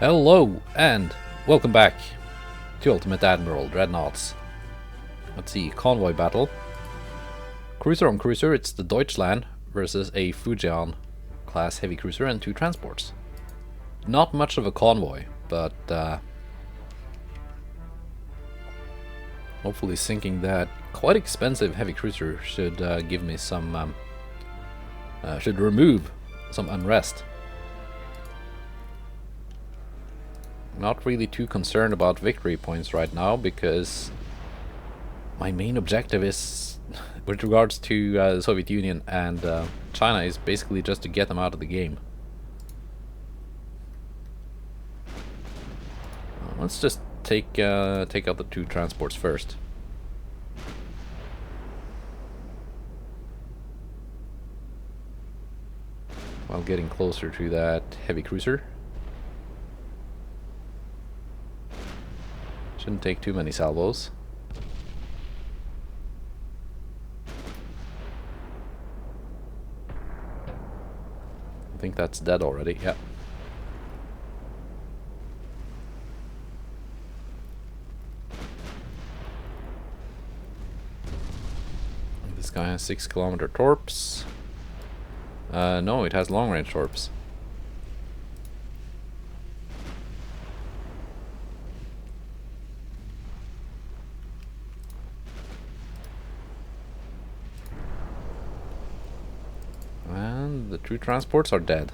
Hello and welcome back to Ultimate Admiral Dreadnoughts. Let's see, convoy battle. Cruiser on cruiser, it's the Deutschland versus a Fujian class heavy cruiser and two transports. Not much of a convoy, but hopefully sinking that quite expensive heavy cruiser should give me some, should remove some unrest. Not really too concerned about victory points right now, because my main objective is, with regards to the Soviet Union and China, is basically just to get them out of the game. Let's just take out the two transports first. While getting closer to that heavy cruiser. Shouldn't take too many salvos. I think that's dead already, yeah. This guy has 6-kilometer torps. No, it has long-range torps. And the two transports are dead.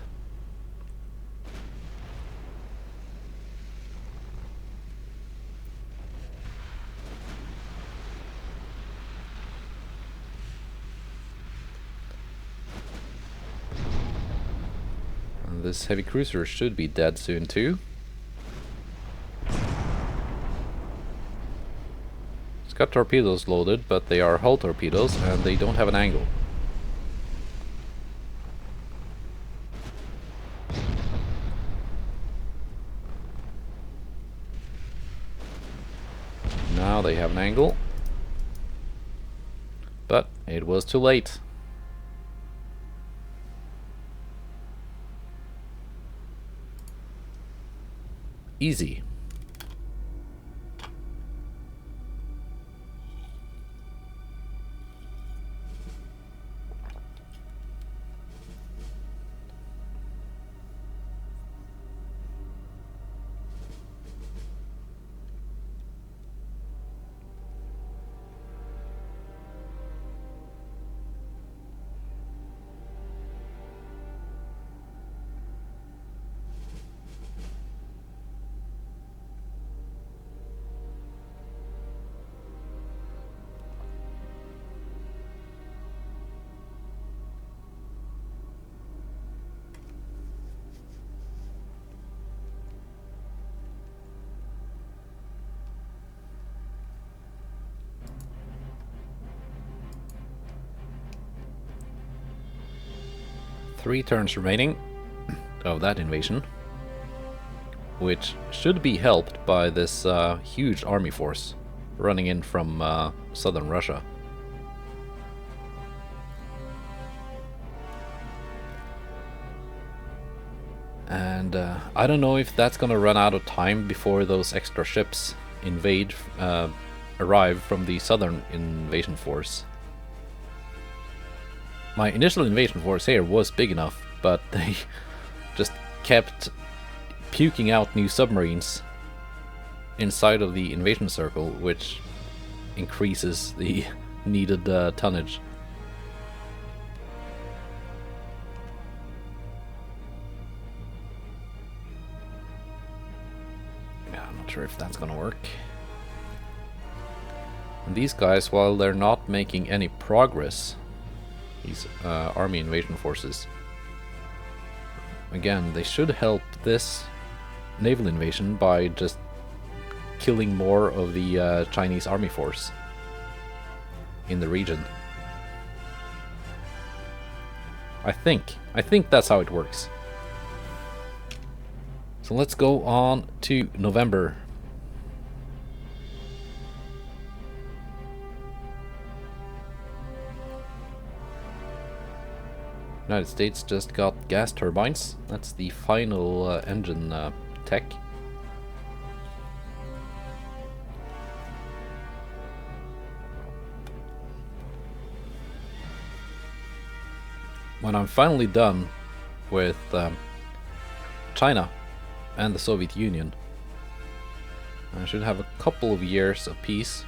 And this heavy cruiser should be dead soon too. It's got torpedoes loaded, but they are hull torpedoes and they don't have an angle. Now they have an angle, but it was too late. Easy. Three turns remaining of that invasion, which should be helped by this huge army force running in from southern Russia. And I don't know if that's gonna run out of time before those extra ships arrive from the southern invasion force. My initial invasion force here was big enough, but they just kept puking out new submarines inside of the invasion circle, which increases the needed tonnage. Yeah, I'm not sure if that's gonna work. And these guys, while they're not making any progress, these army invasion forces, again, they should help this naval invasion by just killing more of the Chinese army force in the region. I think that's how it works. So let's go on to November. United States just got gas turbines. That's the final engine tech. When I'm finally done with China and the Soviet Union, I should have a couple of years of peace.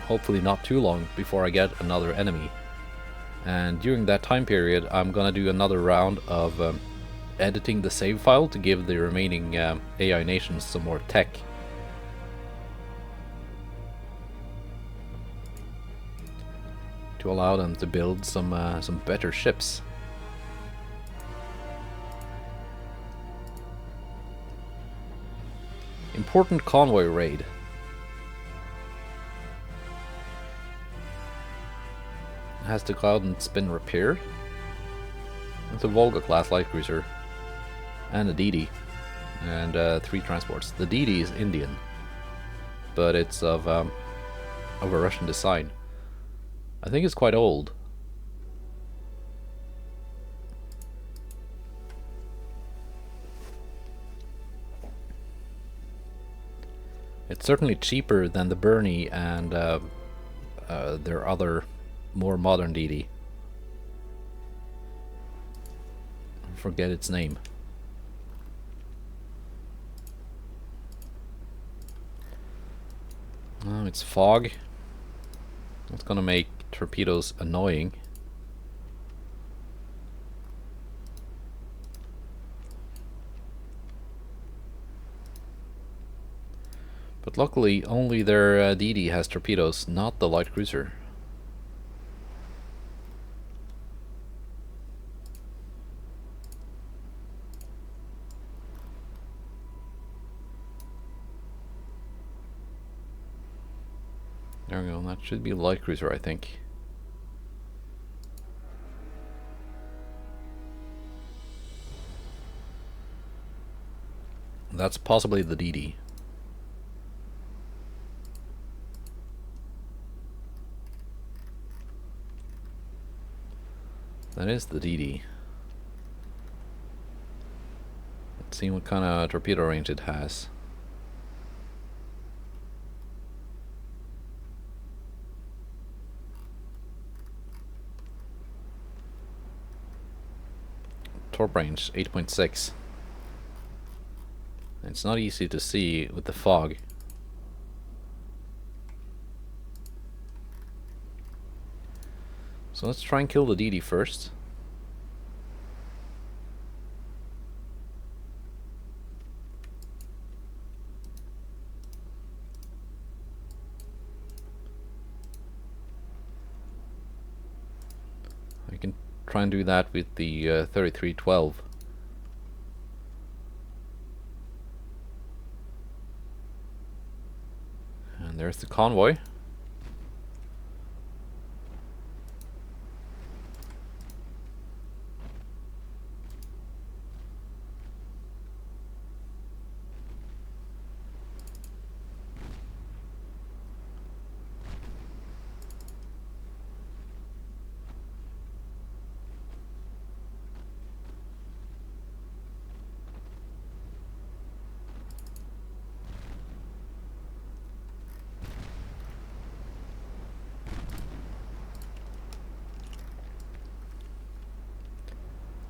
Hopefully not too long before I get another enemy. And during that time period, I'm gonna do another round of editing the save file to give the remaining AI nations some more tech. To allow them to build some better ships. Important convoy raid. Has the Cloudnets been repaired? It's a Volga class light cruiser and a DD and 3 transports. The DD is Indian, but it's of a Russian design. I think it's quite old. It's certainly cheaper than the Bernie and their other more modern DD. I forget its name. Oh, it's fog. It's gonna make torpedoes annoying. But luckily only their DD has torpedoes, not the light cruiser. There we go, that should be a light cruiser, I think. That's possibly the DD. That is the DD. Let's see what kind of torpedo range it has. Torp range 8.6. It's not easy to see with the fog. So let's try and kill the DD first. I can try and do that with the 3312. And there's the convoy.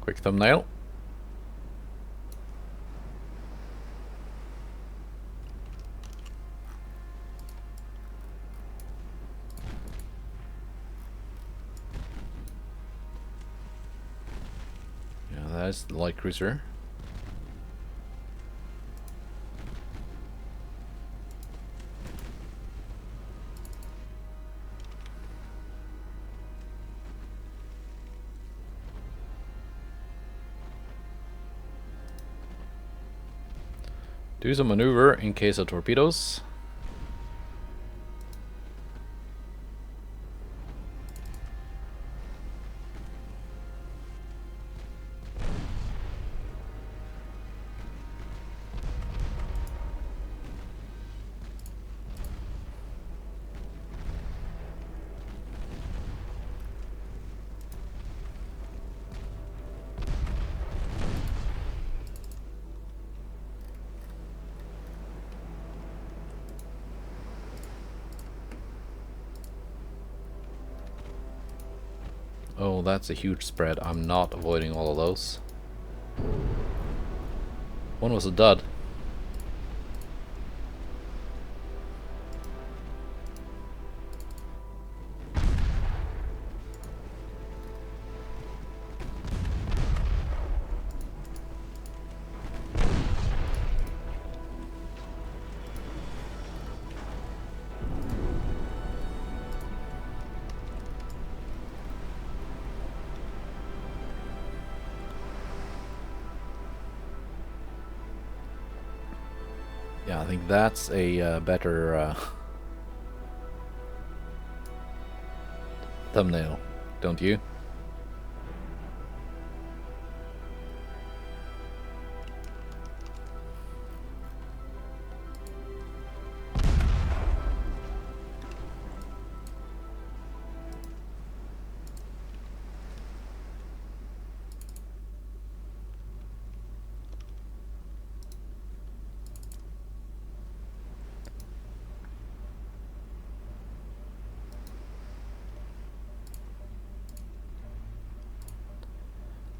Quick thumbnail. Yeah, that is the light cruiser. Do some maneuver in case of torpedoes. No, that's a huge spread. I'm not avoiding all of those. One was a dud. Yeah, I think that's a better thumbnail, don't you?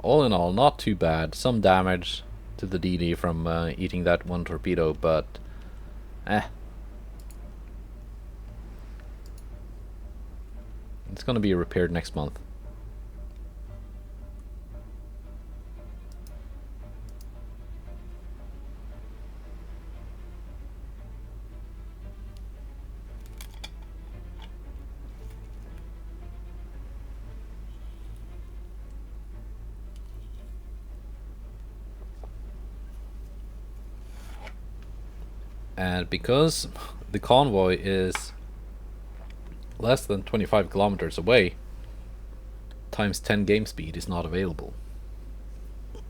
All in all, not too bad. Some damage to the DD from eating that one torpedo, but it's gonna be repaired next month. And because the convoy is less than 25 kilometers away, times 10 game speed is not available. So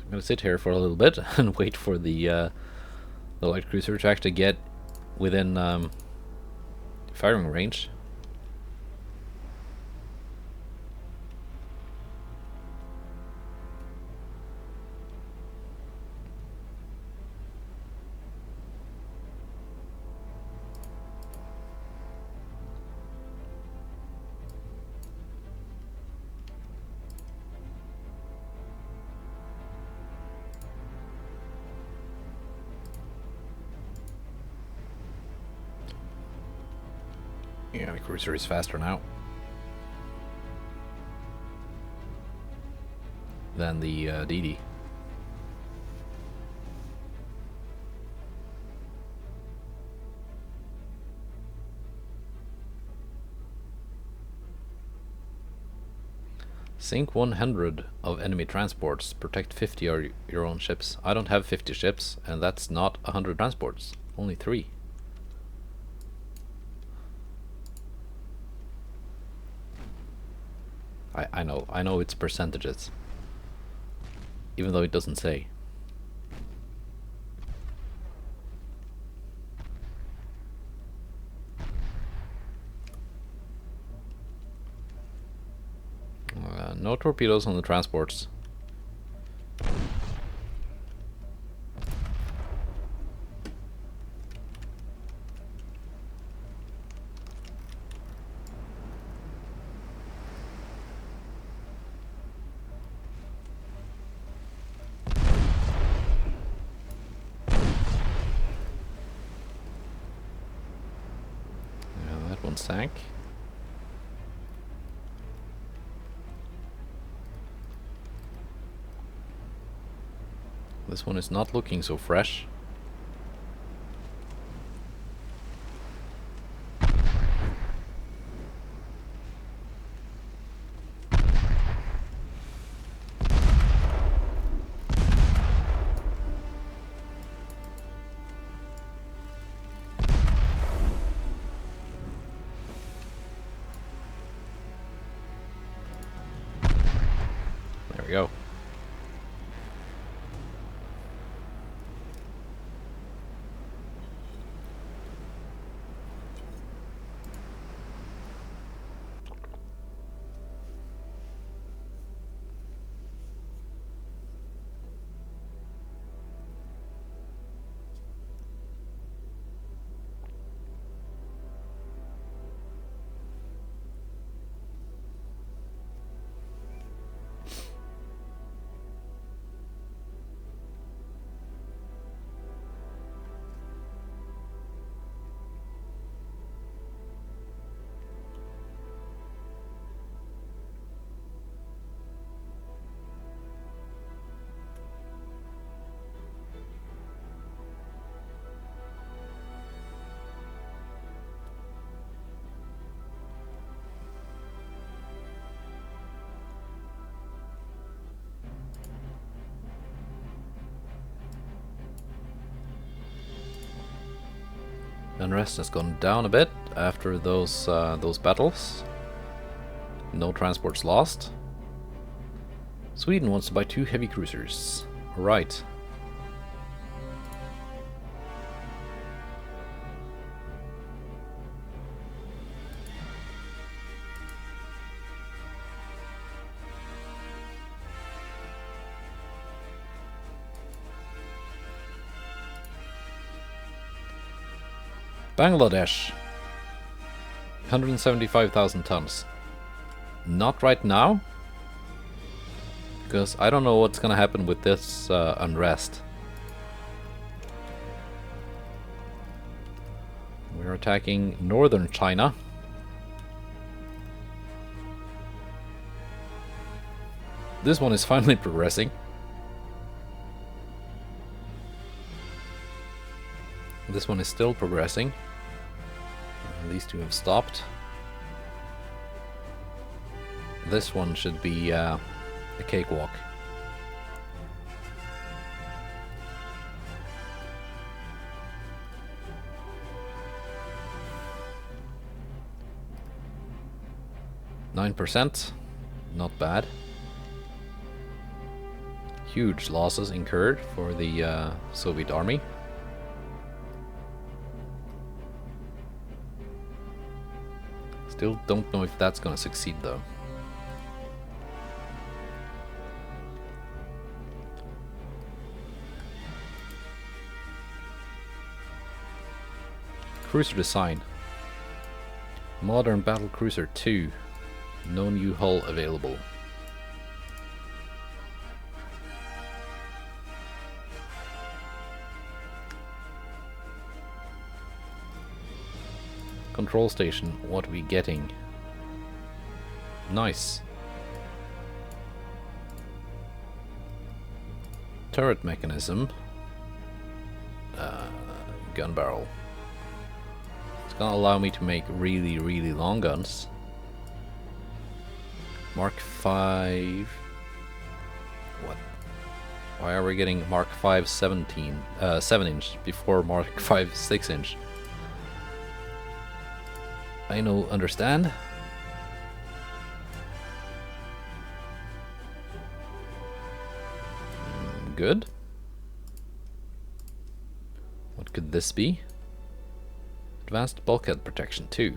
I'm gonna sit here for a little bit and wait for the light cruiser to actually get within firing range. Yeah, the cruiser is faster now than the DD. Sink 100 of enemy transports, protect 50 of your own ships. I don't have 50 ships, and that's not 100 transports, only 3. I know it's percentages, even though it doesn't say. No torpedoes on the transports. That one sank. This one is not looking so fresh. There we go. Unrest has gone down a bit after those battles. No transports lost. Sweden wants to buy 2 heavy cruisers. Right. Bangladesh. 175,000 tons. Not right now, because I don't know what's gonna happen with this unrest. We're attacking northern China. This one is finally progressing. This one is still progressing. These two have stopped. This one should be a cakewalk. %, not bad. Huge losses incurred for the Soviet army. Still don't know if that's gonna succeed though. Cruiser design. Modern battlecruiser 2. No new hull available. Control station, what are we getting? Nice. Turret mechanism. Gun barrel. It's gonna allow me to make really, really long guns. Mark 5. What? Why are we getting Mark 5 7-inch before Mark 5 6-inch? I no understand. Good. What could this be? Advanced bulkhead protection 2.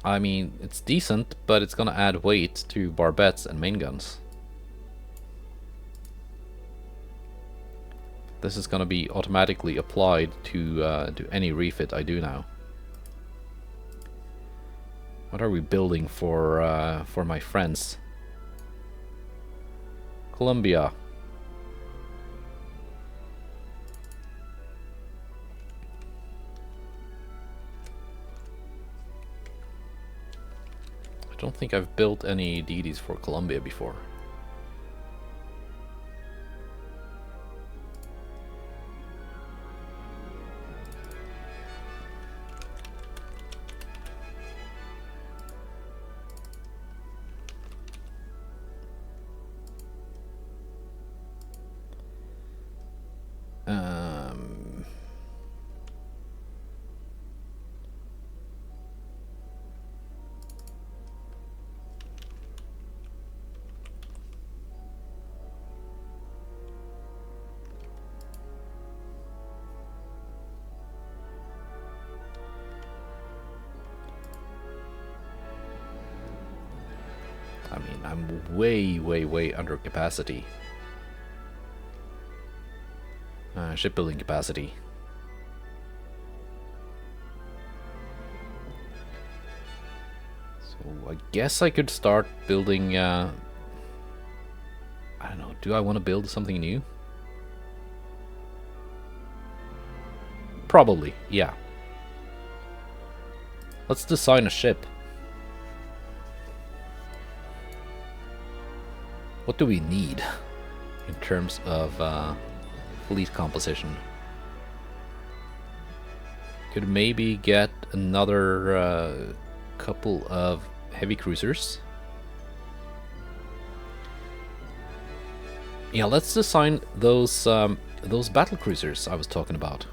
I mean, it's decent, but it's gonna add weight to barbettes and main guns. This is gonna be automatically applied to any refit I do now. What are we building for my friends? Colombia. I don't think I've built any DDs for Colombia before. I mean, I'm way under capacity. Shipbuilding capacity. So I guess I could start building, I don't know, do I want to build something new? Probably, yeah. Let's design a ship. What do we need in terms of fleet composition? Could maybe get another couple of heavy cruisers. Yeah, let's design those battlecruisers I was talking about.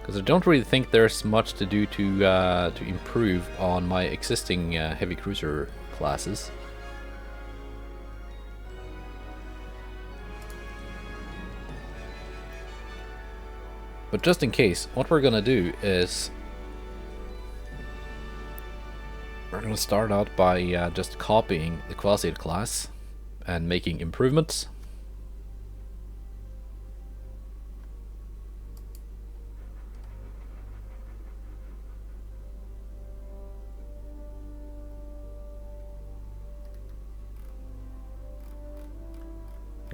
Because I don't really think there's much to do to improve on my existing heavy cruiser classes. But just in case, what we're gonna do is we're gonna start out by just copying the Quasi class and making improvements.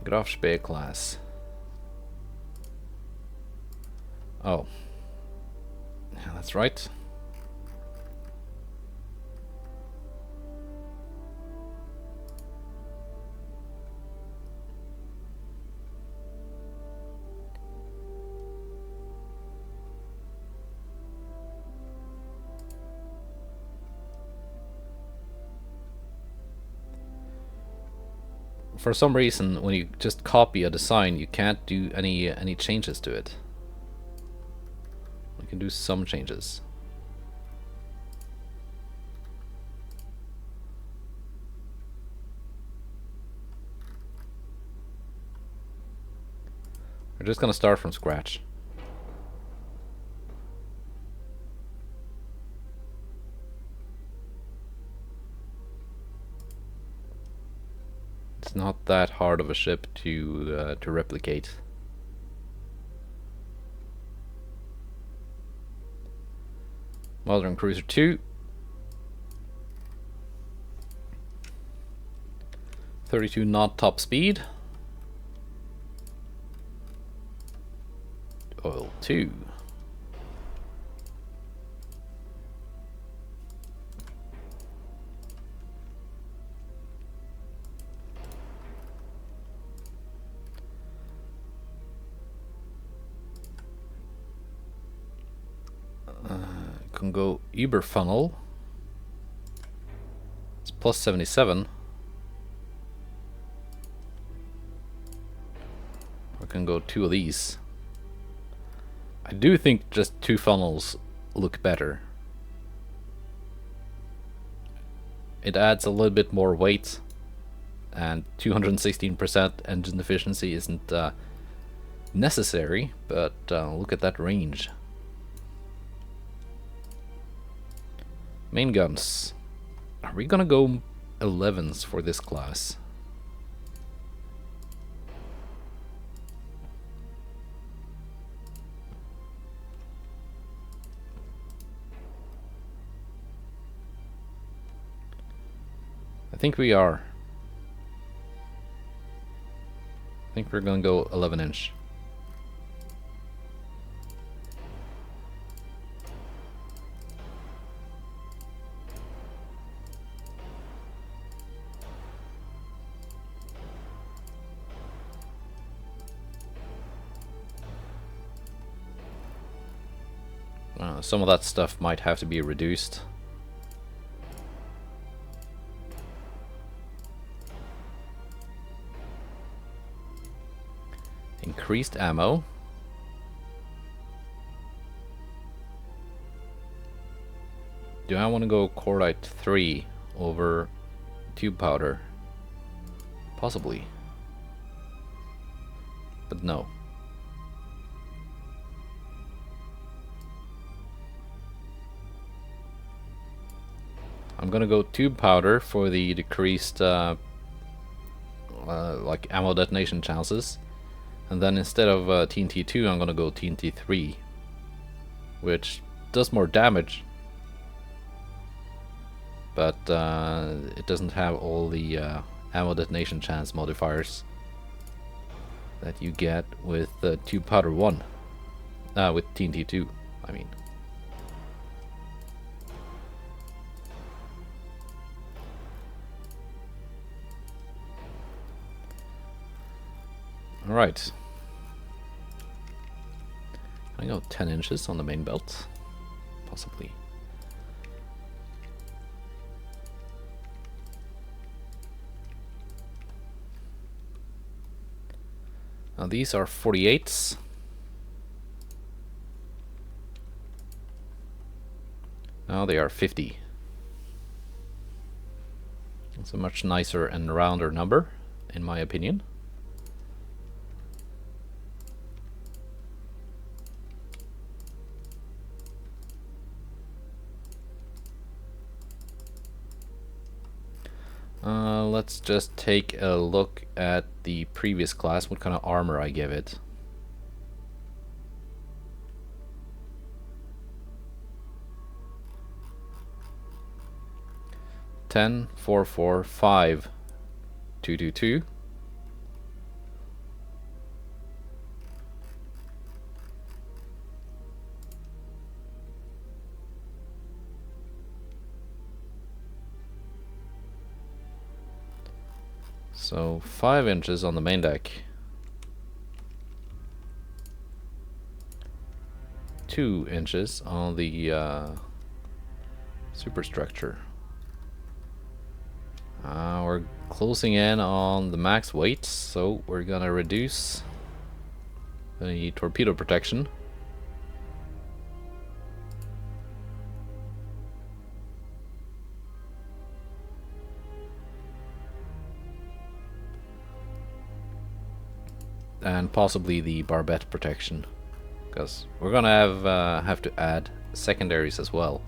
Graf Spee class. Oh, yeah, that's right. For some reason, when you just copy a design, you can't do any changes to it. You can do some changes. We're just gonna start from scratch. It's not that hard of a ship to replicate. Modern Cruiser 2. 32 knot top speed. Oil 2. Can go Uber funnel. It's plus 77. I can go 2 of these. I do think just 2 funnels look better. It adds a little bit more weight, and 216% engine efficiency isn't necessary, but look at that range. Main guns. Are we gonna go 11s for this class? I think we are. I think we're gonna go 11-inch. Some of that stuff might have to be reduced. Increased ammo. Do I want to go cordite 3 over tube powder? Possibly. But no. I'm gonna go tube powder for the decreased like ammo detonation chances, and then instead of TNT 2 I'm gonna go TNT 3, which does more damage, but it doesn't have all the ammo detonation chance modifiers that you get with tube powder 1, with TNT 2 I mean. Alright. I go 10 inches on the main belt. Possibly. Now these are 48s. Now they are 50. It's a much nicer and rounder number, in my opinion. Let's just take a look at the previous class, what kind of armor I give it. Ten, 4, 4, 5, 2, 2, 2. So 5 inches on the main deck, 2 inches on the superstructure. We're closing in on the max weight, so we're gonna reduce the torpedo protection. And possibly the barbette protection, because we're gonna have to add secondaries as well.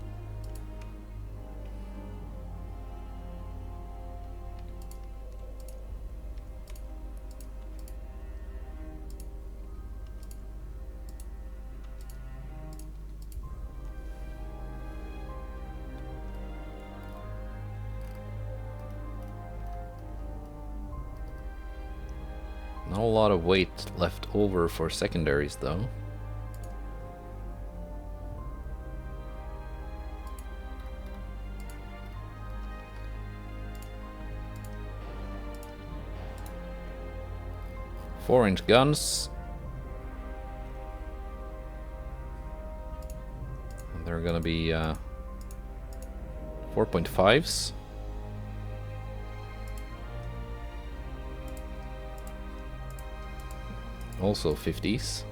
Not a lot of weight left over for secondaries though. Four-inch guns. And they're gonna be 4.5s. Also 50s.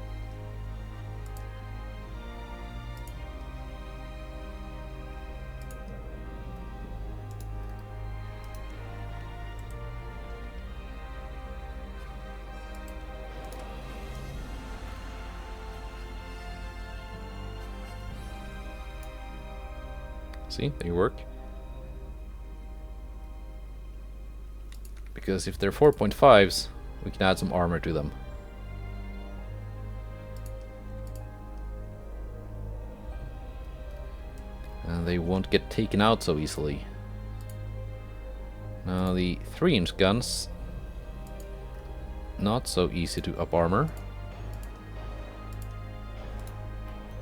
See, they work. Because if they're 4.5s, we can add some armor to them. And they won't get taken out so easily. Now the 3-inch guns, not so easy to up armor.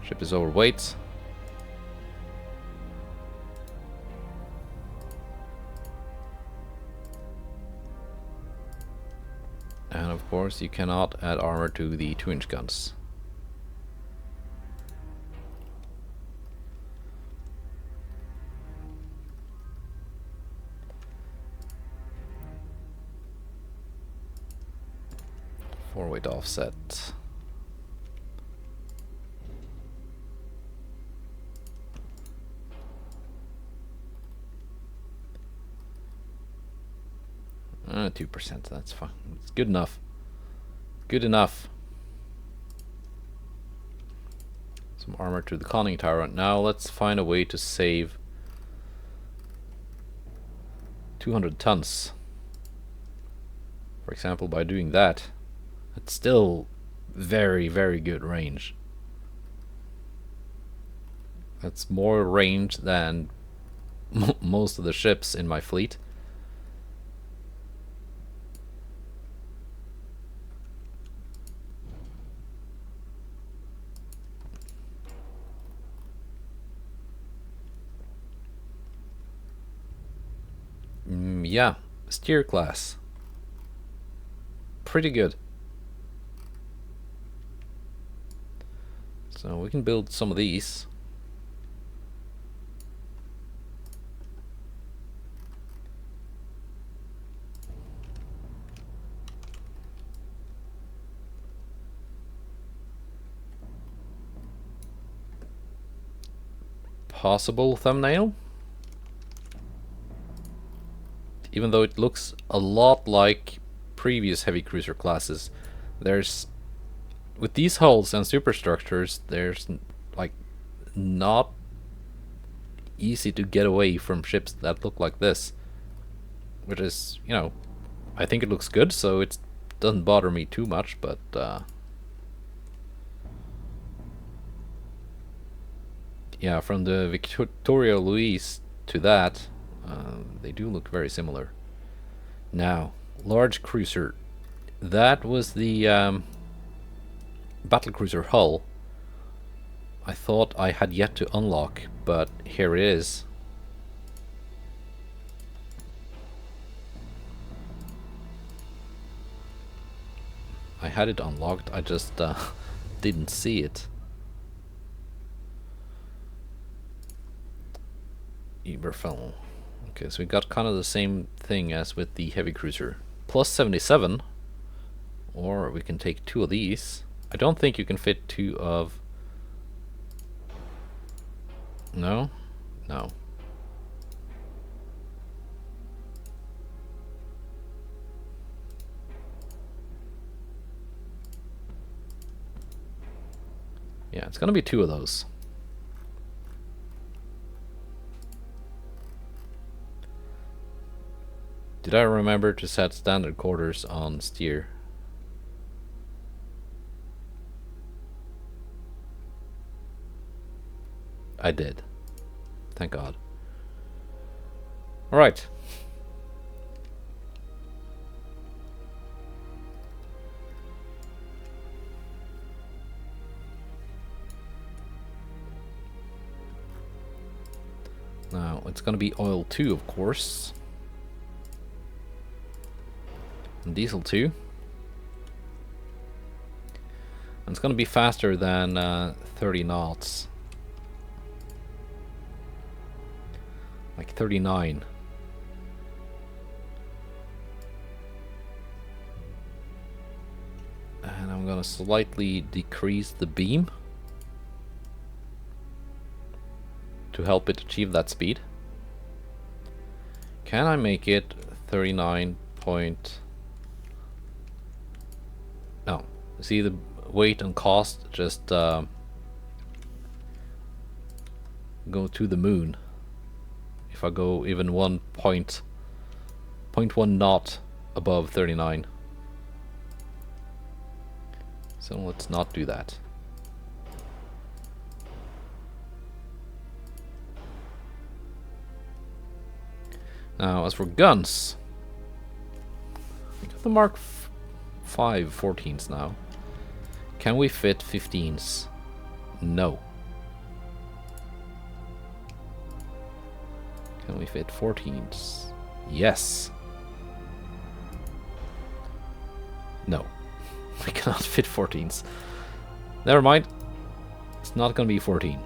Ship is overweight. And of course you cannot add armor to the 2-inch guns. Four-weight offset. Uh, 2%, that's fine. It's good enough. Good enough. Some armor to the conning tower. Now let's find a way to save 200 tons. For example, by doing that, it's still very, very good range. That's more range than most of the ships in my fleet. Yeah, steer class. Pretty good. So we can build some of these. possible thumbnail. Even though it looks a lot like previous heavy cruiser classes, there's, with these hulls and superstructures, there's like not easy to get away from ships that look like this, which is, you know, I think it looks good, so it doesn't bother me too much, but yeah, from the Victoria Louise to that, they do look very similar. Now, large cruiser. That was the battlecruiser hull I thought I had yet to unlock, but here it is. I had it unlocked, I just didn't see it. Eberfell. Okay, so we got kind of the same thing as with the heavy cruiser. Plus 77. Or we can take 2 of these. I don't think you can fit 2 of... No? No. Yeah, it's gonna be 2 of those. Did I remember to set standard quarters on steer? I did. Thank God. Alright. Now, it's gonna be oil 2, of course. And diesel 2. And it's gonna be faster than 30 knots. Like 39. And I'm gonna slightly decrease the beam to help it achieve that speed. Can I make it 39 point... No. See, the weight and cost just go to the moon. If I go even 0.1 knot above 39. So let's not do that. Now, as for guns, we got the Mark 5 14s now. Can we fit 15s? No. Can we fit 14s? Yes. No. We cannot fit 14s. Never mind. It's not going to be 14.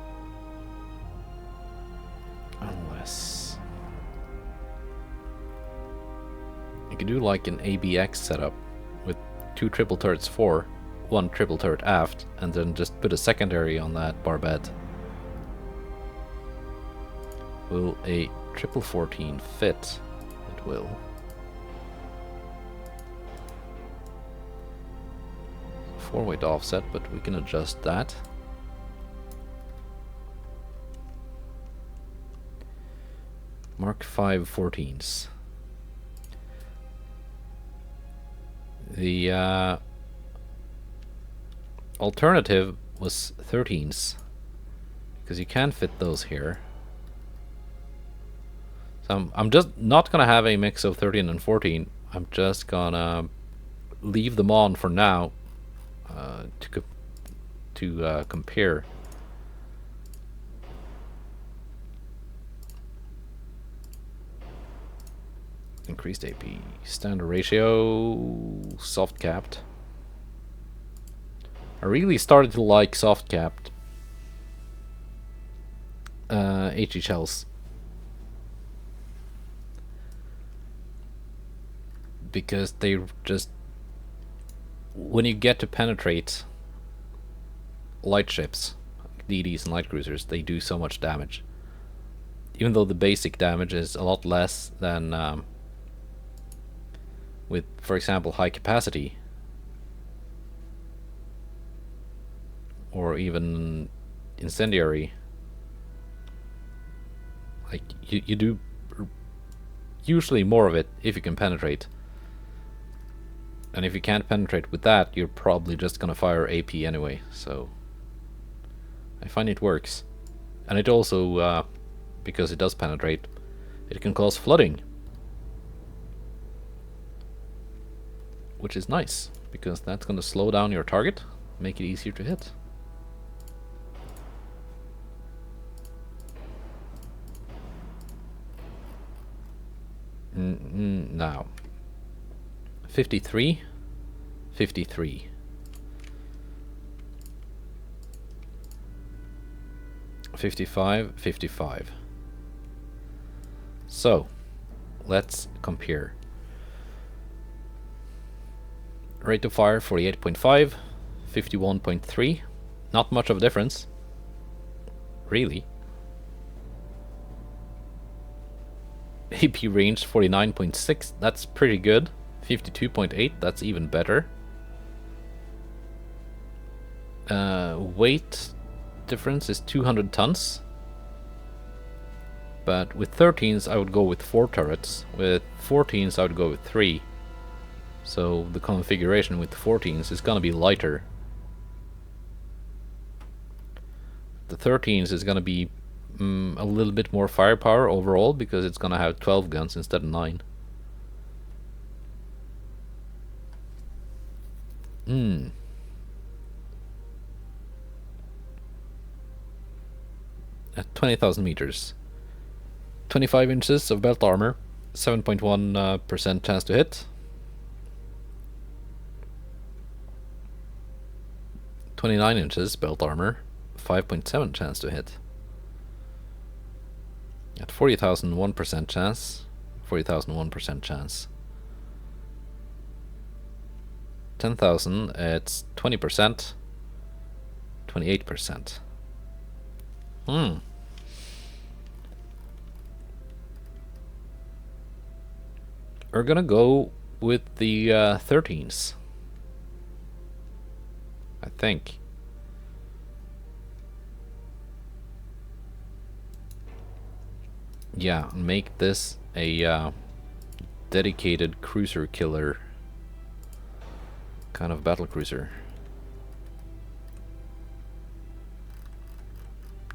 Unless... you could do like an ABX setup with 2 triple turrets fore, 1 triple turret aft, and then just put a secondary on that barbette. Will a triple 14 fit? It will. Four-weight offset, but we can adjust that. Mark 5 14s. The alternative was 13s, because you can fit those here. So I'm just not gonna have a mix of 13 and 14. I'm just gonna leave them on for now to compare. Increased AP, standard ratio, soft capped. I really started to like soft capped HE shells, because they just, when you get to penetrate light ships, DDs and light cruisers, they do so much damage. even though the basic damage is a lot less than with, for example, high capacity, or even incendiary. Like, you do usually more of it if you can penetrate. And if you can't penetrate with that, you're probably just gonna fire AP anyway, so I find it works. And it also, because it does penetrate, it can cause flooding. Which is nice, because that's gonna slow down your target, make it easier to hit. Now 53, 53. 55, 55. So let's compare. Rate of fire 48.5, 51.3. Not much of a difference, really. AP range 49.6, that's pretty good. 52.8, that's even better. Weight difference is 200 tons. But with 13s I would go with 4 turrets. With 14s I would go with 3. So the configuration with 14s is gonna be lighter. The 13s is gonna be a little bit more firepower overall, because it's gonna have 12 guns instead of 9. At 20,000 meters. 25 inches of belt armor, 7.1% chance to hit. 29 inches belt armor, 5.7 chance to hit. At 40,000, 1% chance. 40,000, 1% chance. 10,000, it's 20%. 28%. We're gonna go with the 13s, I think. Yeah, make this a dedicated cruiser killer kind of battlecruiser.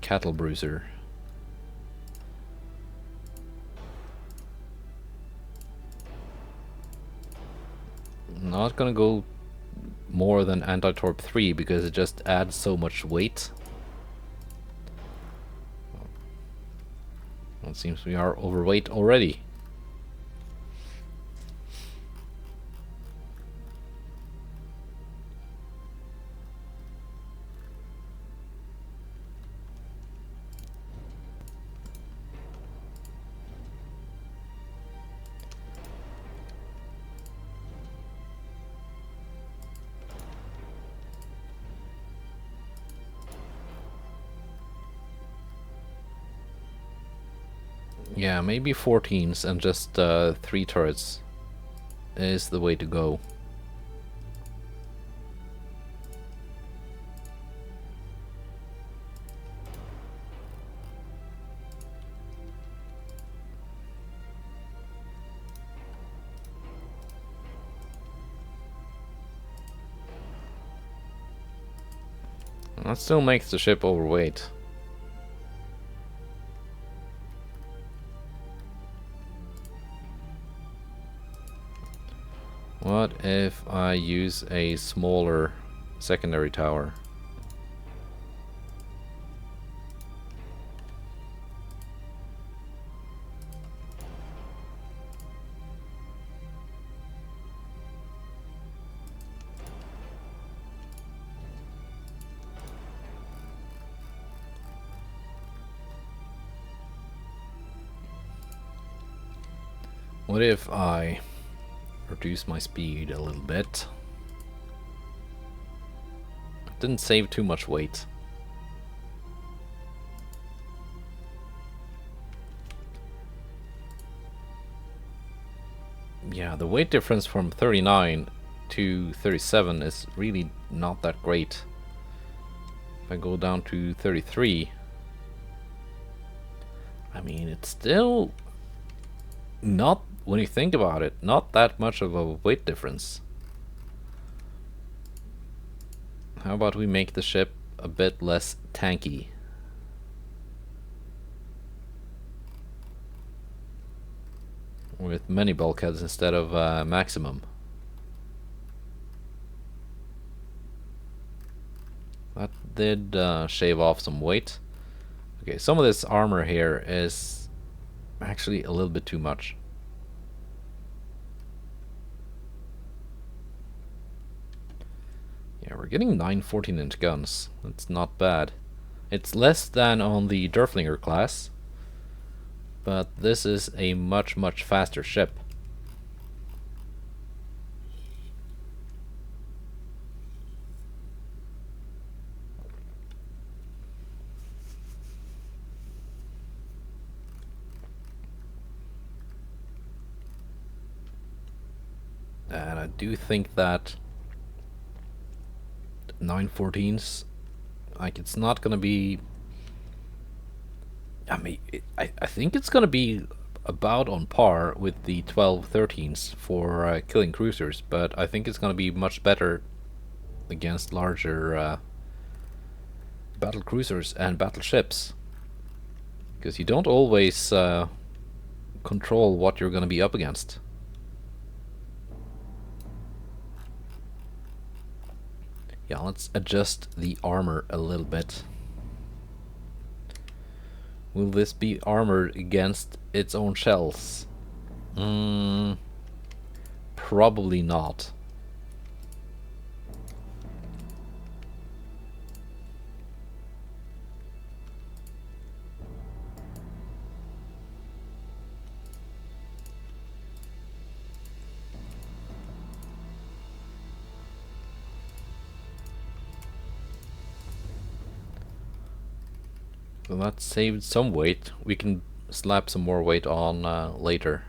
Cattle bruiser. Not gonna go more than anti-torp 3 because it just adds so much weight. Well, it seems we are overweight already. Yeah, maybe 14s and just 3 turrets is the way to go. That still makes the ship overweight. What if I use a smaller secondary tower? What if I reduce my speed a little bit? Didn't save too much weight. Yeah, the weight difference from 39 to 37 is really not that great. If I go down to 33, I mean, it's still not, when you think about it, not that much of a weight difference. How about we make the ship a bit less tanky? With many bulkheads instead of maximum. That did shave off some weight. Okay, some of this armor here is actually a little bit too much. Yeah, we're getting 9 14-inch guns. That's not bad. It's less than on the Derflinger class, but this is a much, much faster ship. And I do think that 914s, like, it's not gonna be, I mean, I think it's gonna be about on par with the 1213s for killing cruisers, but I think it's gonna be much better against larger battle cruisers and battleships, because you don't always control what you're gonna be up against. Yeah, let's adjust the armor a little bit. Will this be armored against its own shells? Probably not. So that saved some weight. We can slap some more weight on later.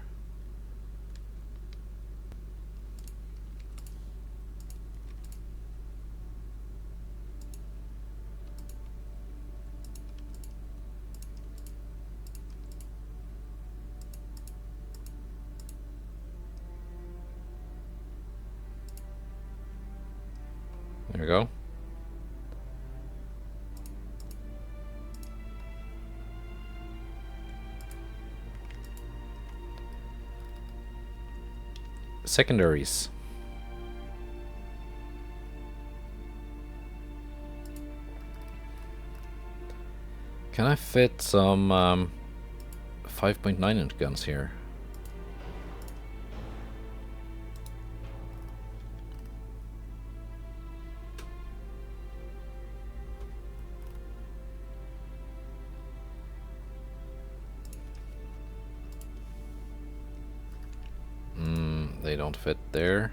There we go. Secondaries. Can I fit some 5.9-inch guns here? They don't fit there.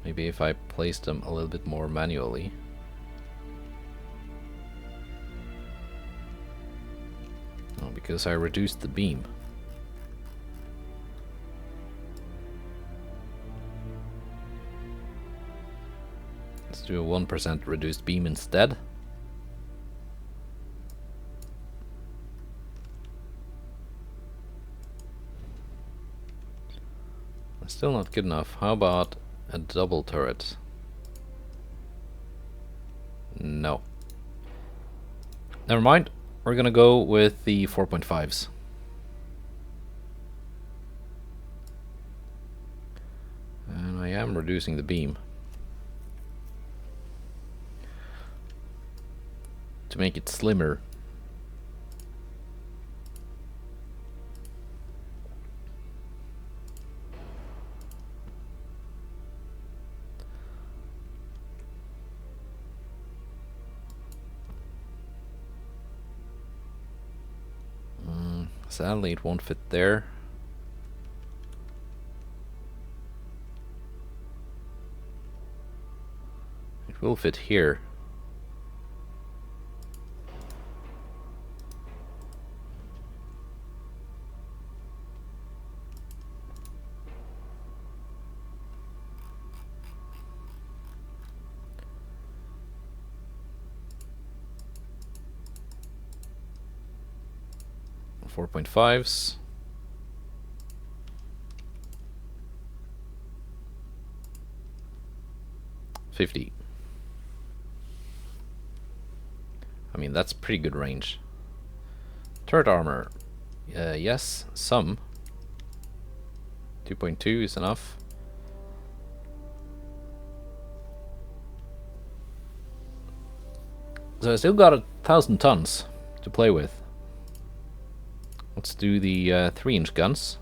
Maybe if I place them a little bit more manually. Oh, because I reduced the beam. Let's do a 1% reduced beam instead. Still not good enough. How about a double turret? No. Never mind. We're gonna go with the 4.5s. And I am reducing the beam to make it slimmer. Sadly, it won't fit there. It will fit here. 4.5s. $50. I mean, that's pretty good range. Turret armor. Yes, some. 2.2 is enough. So I still got 1,000 tons to play with. Let's do the 3-inch guns.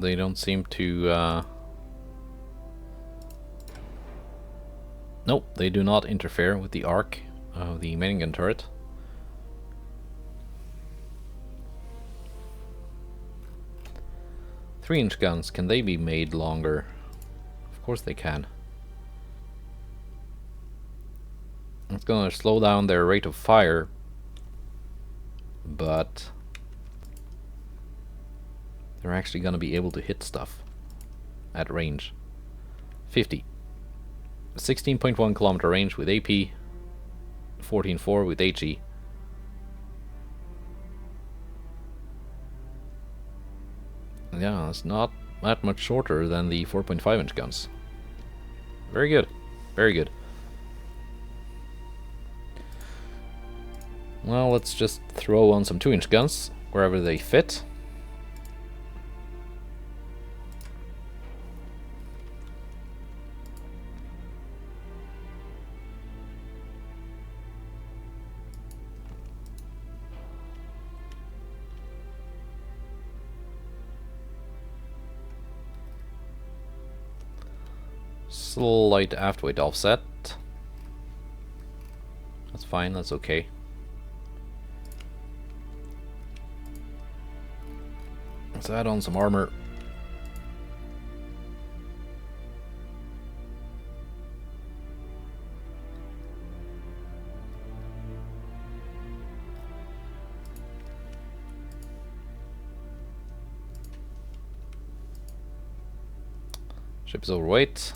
They don't seem to... Nope, they do not interfere with the arc of the main gun turret. Three-inch guns, can they be made longer? Of course they can. It's gonna slow down their rate of fire, but they're actually gonna be able to hit stuff at range. 50. 16.1 kilometer range with AP, 14.4 with HE. Yeah, it's not that much shorter than the 4.5-inch guns. Very good. Very good. Well, let's just throw on some 2-inch guns wherever they fit. Slight aft weight offset. That's fine, that's okay. Let's add on some armor. Ship is overweight.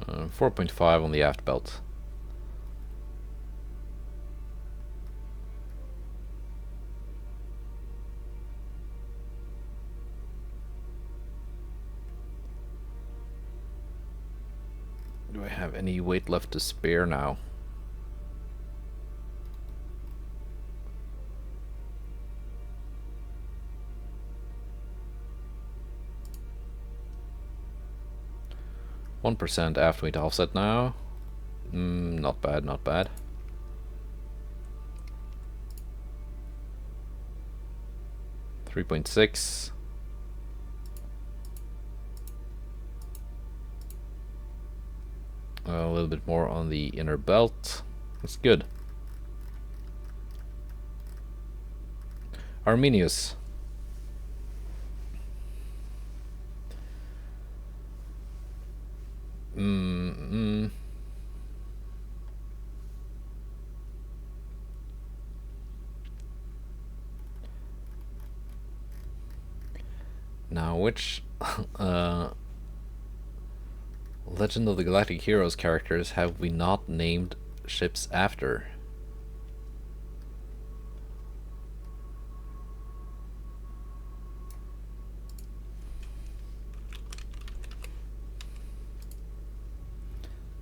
Uh, 4.5 on the aft belt. Do I have any weight left to spare now? %, aft weight offset now. Not bad, not bad. .6. A little bit more on the inner belt. That's good. Arminius. Now, which Legend of the Galactic Heroes characters have we not named ships after?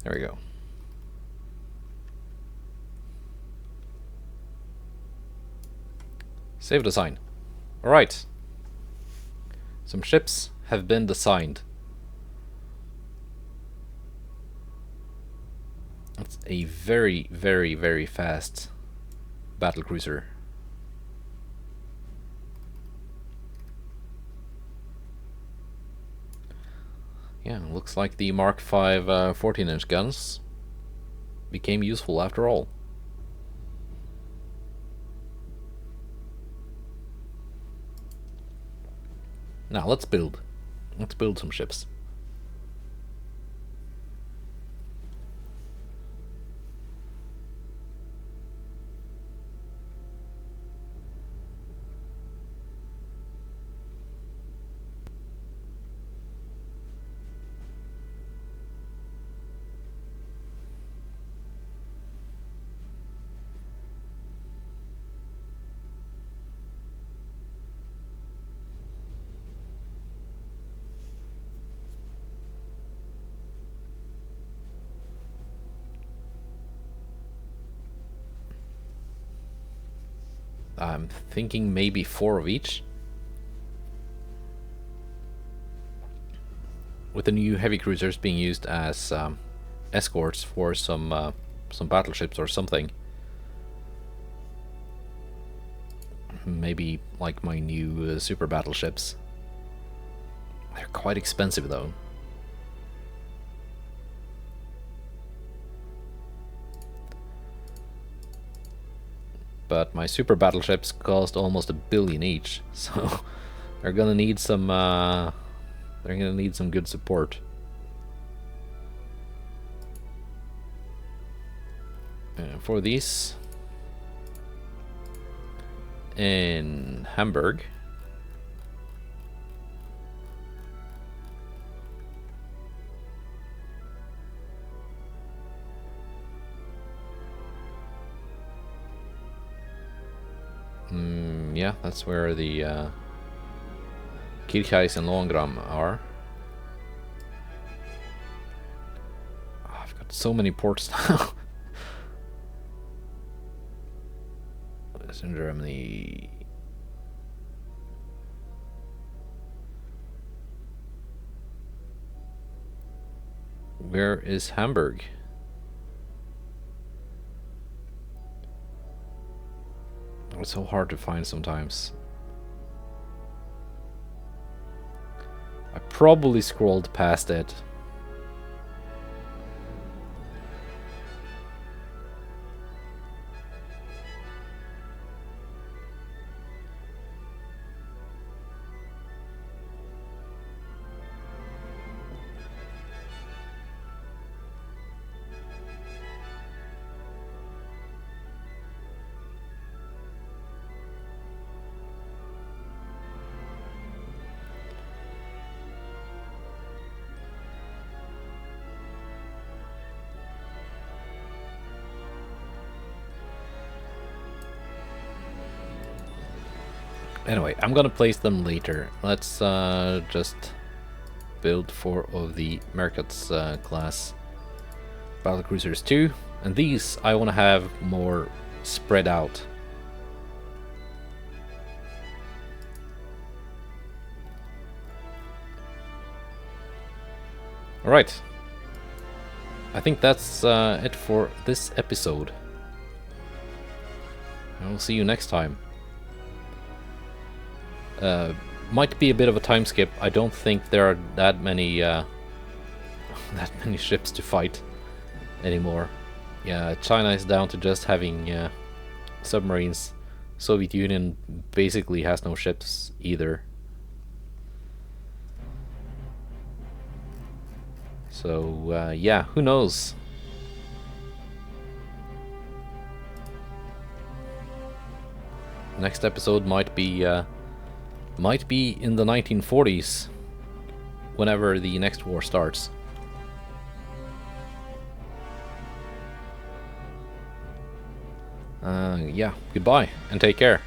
There we go. Save design. Alright. Some ships have been designed. It's a very, very, very fast battlecruiser. Yeah, looks like the Mark V 14-inch guns became useful after all. Now let's build. Let's build some ships. I'm thinking maybe 4 of each. With the new heavy cruisers being used as escorts for some battleships or something. Maybe like my new super battleships. They're quite expensive though. But my super battleships cost almost $1 billion each, so they're gonna need some good support. For these, in Hamburg, yeah, that's where the Kirchheis and Lohengram are. Oh, I've got so many ports now. It's in Germany. Where is Hamburg? It's so hard to find sometimes. I probably scrolled past it. Anyway, I'm gonna place them later. Let's just build 4 of the Merkatz class battlecruisers too, and these I want to have more spread out. Alright, I think that's it for this episode. I will see you next time. Might be a bit of a time skip. I don't think there are that many ships to fight anymore. Yeah, China is down to just having submarines. Soviet Union basically has no ships either. So yeah, who knows? Next episode might be in the 1940s, whenever the next war starts. Yeah, goodbye and take care.